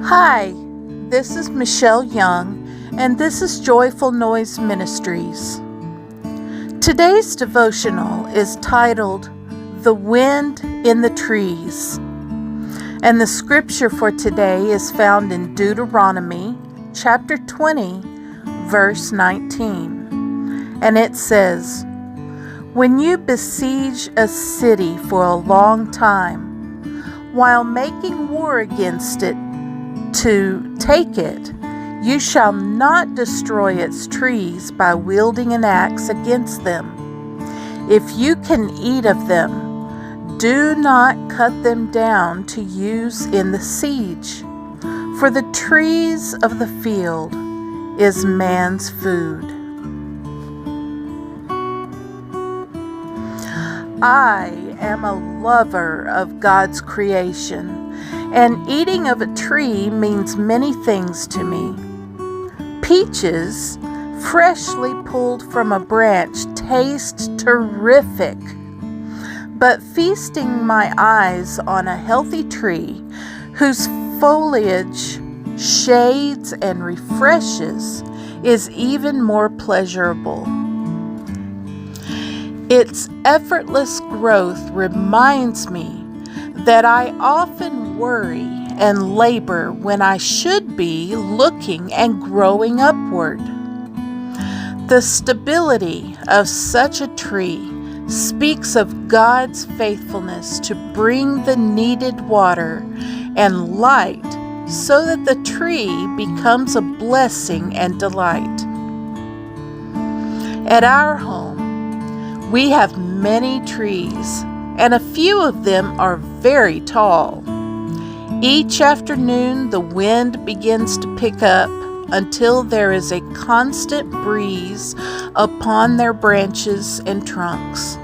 Hi, this is Michelle Young, and this is Joyful Noise Ministries. Today's devotional is titled, The Wind in the Trees. And the scripture for today is found in Deuteronomy chapter 20, verse 19. And it says, When you besiege a city for a long time, while making war against it to take it, you shall not destroy its trees by wielding an axe against them. If you can eat of them, do not cut them down to use in the siege, for the trees of the field is man's food. I am a lover of God's creation, and eating of a tree means many things to me. Peaches, freshly pulled from a branch, taste terrific. But feasting my eyes on a healthy tree whose foliage shades and refreshes is even more pleasurable. Its effortless growth reminds me that I often worry and labor when I should be looking and growing upward. The stability of such a tree speaks of God's faithfulness to bring the needed water and light so that the tree becomes a blessing and delight. At our home, we have many trees, and a few of them are very tall. Each afternoon, the wind begins to pick up until there is a constant breeze upon their branches and trunks.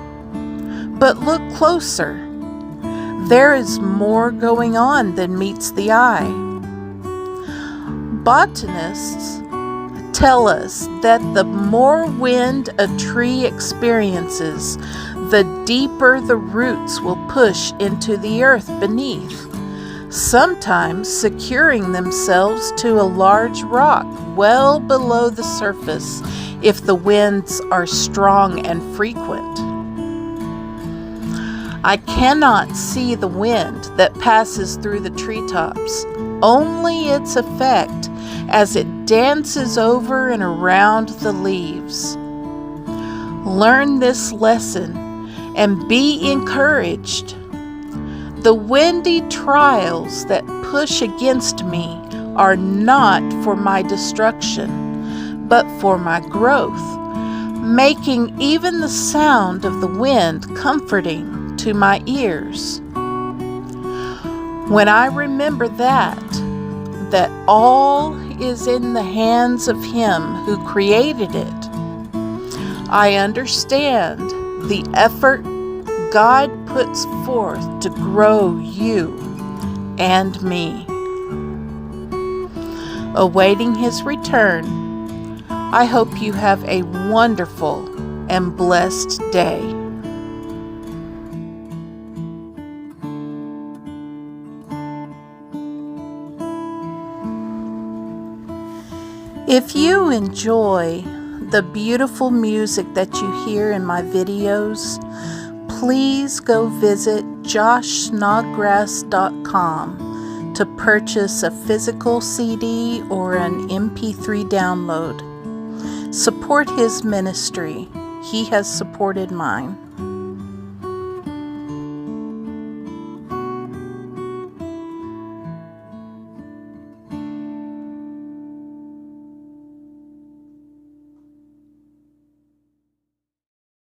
But look closer. There is more going on than meets the eye. Botanists tell us that the more wind a tree experiences, the deeper the roots will push into the earth beneath, sometimes securing themselves to a large rock well below the surface if the winds are strong and frequent. I cannot see the wind that passes through the treetops, only its effect as it dances over and around the leaves. Learn this lesson and be encouraged. The windy trials that push against me are not for my destruction, but for my growth, making even the sound of the wind comforting to my ears. When I remember that all is in the hands of Him who created it, I understand the effort God puts forth to grow you and me. Awaiting His return, I hope you have a wonderful and blessed day. If you enjoy the beautiful music that you hear in my videos, please go visit joshsnodgrass.com to purchase a physical CD or an MP3 download. Support his ministry. He has supported mine.